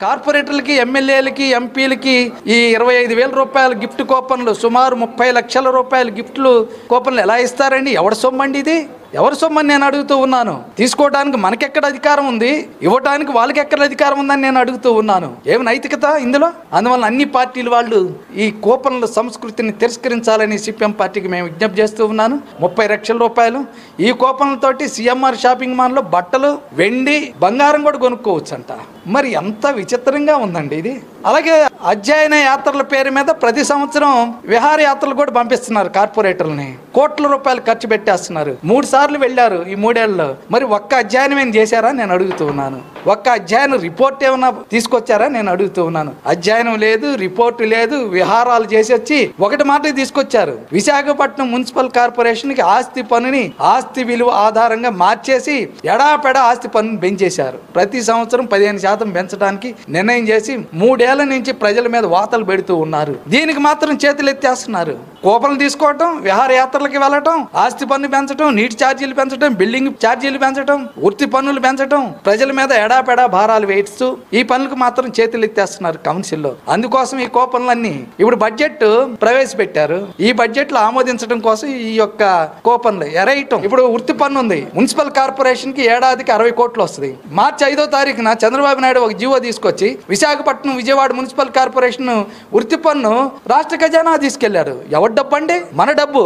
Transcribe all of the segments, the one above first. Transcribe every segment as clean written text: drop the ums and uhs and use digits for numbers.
కార్పొరేటర్లకి, ఎమ్మెల్యేలకి, ఎంపీలకి ఈ 25,000 రూపాయల గిఫ్ట్ కూపన్లు, సుమారు 30 లక్షల రూపాయల గిఫ్ట్లు కూపన్లు ఎలా ఇస్తారండి? ఎవరి సొమ్మండి ఇది? ఎవరి సొమ్మని నేను అడుగుతూ ఉన్నాను. తీసుకోవడానికి మనకెక్కడ అధికారం ఉంది, ఇవ్వడానికి వాళ్ళకి ఎక్కడ అధికారం ఉందని నేను అడుగుతూ ఉన్నాను. ఏమి నైతికత ఇందులో? అందువల్ల అన్ని పార్టీలు వాళ్ళు ఈ కూపన్ల సంస్కృతిని తిరస్కరించాలని సిపిఎం పార్టీకి మేము విజ్ఞప్తి చేస్తూ ఉన్నాను. 30 లక్షల రూపాయలు ఈ కూపన్లతోటి సిఎంఆర్ షాపింగ్ మాల్లో బట్టలు, వెండి, బంగారం కూడా కొనుక్కోవచ్చు అంట. మరి ఎంత విచిత్రంగా ఉందండి ఇది. అలాగే అధ్యయన యాత్రల పేరు మీద ప్రతి సంవత్సరం విహార యాత్రలు కూడా పంపిస్తున్నారు. కార్పొరేటర్లని కోట్ల రూపాయలు ఖర్చు పెట్టేస్తున్నారు. 3 సార్లు వెళ్ళారు ఈ 3 ఏళ్ళలో. మరి ఒక్క అధ్యయనం ఏం చేశారా నేను అడుగుతూ ఉన్నాను. ఒక్క అధ్యయన రిపోర్ట్ ఏమన్నా తీసుకొచ్చారా నేను అడుగుతూ ఉన్నాను. అధ్యయనం లేదు, రిపోర్టు లేదు, విహారాలు చేసి వచ్చి ఒకటి మాట తీసుకొచ్చారు. విశాఖపట్నం మున్సిపల్ కార్పొరేషన్ కి ఆస్తి పన్నుని ఆస్తి విలువ ఆధారంగా మార్చేసి ఎడాపెడా ఆస్తి పన్నుని పెంచేశారు. ప్రతి సంవత్సరం 15% పెంచడానికి నిర్ణయం చేసి 3 ఏళ్ల నుంచి ప్రజల మీద వాతలు పెడుతూ ఉన్నారు. దీనికి మాత్రం చేతులు ఎత్తేస్తున్నారు. కూపన్లు తీసుకోవటం, విహారయాత్రలకి వెళ్ళటం, ఆస్తి పన్ను పెంచడం, నీటి ఛార్జీలు పెంచడం, బిల్డింగ్ ఛార్జీలు పెంచడం, వృత్తి పన్నులు పెంచడం, ప్రజల మీద ఎడాపెడా భారాలు వేయిస్తూ ఈ పనులకు మాత్రం చేతులు ఎత్తేస్తున్నారు కౌన్సిల్లో. అందుకోసం ఈ కూపన్లన్నీ ఇప్పుడు బడ్జెట్ ప్రవేశపెట్టారు. ఈ బడ్జెట్ లో ఆమోదించడం కోసం ఈ యొక్క కూపన్లు ఎరేయటం. ఇప్పుడు వృత్తి పన్ను ఉంది. మున్సిపల్ కార్పొరేషన్ కి ఏడాదికి 60 కోట్లు వస్తుంది. మార్చి 5వ తారీఖున చంద్రబాబు నాయుడు ఒక జీవో తీసుకొచ్చి విశాఖపట్నం, విజయవాడ మున్సిపల్ కార్పొరేషన్ వృత్తి పన్ను రాష్ట్ర ఖజానా తీసుకెళ్లారు. ఎవరి డబ్బు అండి? మన డబ్బు.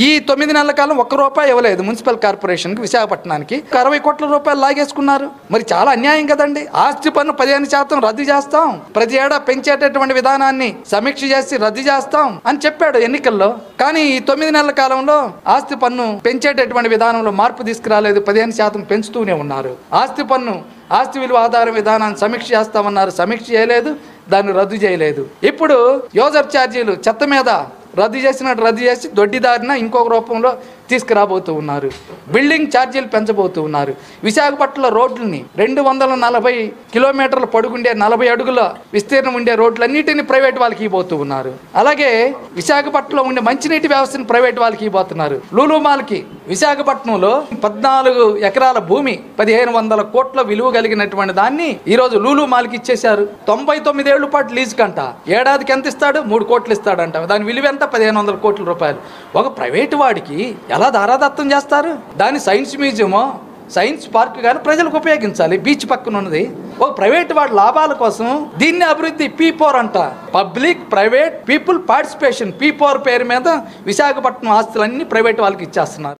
ఈ 9 నెలల కాలం ₹1 ఇవ్వలేదు మున్సిపల్ కార్పొరేషన్కి, విశాఖపట్నానికి 60 కోట్ల రూపాయలు లాగేసుకున్నారు. మరి చాలా అన్యాయం కదండి. ఆస్తి పన్ను 15% రద్దు చేస్తాం, ప్రతి ఏడా పెంచేటటువంటి విధానాన్ని సమీక్ష చేసి రద్దు చేస్తాం అని చెప్పాడు ఎన్నికల్లో. కానీ ఈ 9 నెలల కాలంలో ఆస్తి పన్ను పెంచేటటువంటి విధానంలో మార్పు తీసుకురాలేదు. 15% పెంచుతూనే ఉన్నారు. ఆస్తి పన్ను, ఆస్తి విలువ ఆధార విధానాన్ని సమీక్ష చేస్తామన్నారు, సమీక్ష చేయలేదు, దాన్ని రద్దు చేయలేదు. ఇప్పుడు యూజర్ ఛార్జీలు చెత్త మీద రద్దు చేసినట్టు రద్దు చేసి దొడ్డిదారిన ఇంకొక రూపంలో తీసుకురాబోతూ ఉన్నారు. బిల్డింగ్ ఛార్జీలు పెంచబోతూ ఉన్నారు. విశాఖపట్నంలో రోడ్లని 240 కిలోమీటర్ల పొడుగుండే 40 అడుగుల విస్తీర్ణం ఉండే రోడ్లన్నిటిని ప్రైవేట్ వాళ్ళకి ఇవ్వబోతూ ఉన్నారు. అలాగే విశాఖపట్నంలో ఉండే మంచినీటి వ్యవస్థను ప్రైవేట్ వాళ్ళకి ఇవ్వబోతున్నారు. లూలు మాల్కి విశాఖపట్నంలో 14 ఎకరాల భూమి 1500 కోట్ల విలువ కలిగినటువంటి దాన్ని ఈరోజు లూలు మాల్కి ఇచ్చేశారు. 99 ఏళ్ల పాటు లీజు కంట. ఏడాదికి ఎంత ఇస్తాడు? 3 కోట్లు ఇస్తాడంట. దాని విలువ ఎంత? 1500 కోట్ల రూపాయలు. ఒక ప్రైవేటు వాడికి ఎలా దారాదత్తం చేస్తారు? దాని సైన్స్ మ్యూజియమో, సైన్స్ పార్క్ కానీ ప్రజలకు ఉపయోగించాలి. బీచ్ పక్కన ఉన్నది. ఒక ప్రైవేట్ వాడి లాభాల కోసం దీన్ని అభివృద్ధి P4 అంట. Public private people participation P4 పేరు మీద విశాఖపట్నం ఆస్తులన్నీ ప్రైవేట్ వాళ్ళకి ఇచ్చేస్తున్నారు.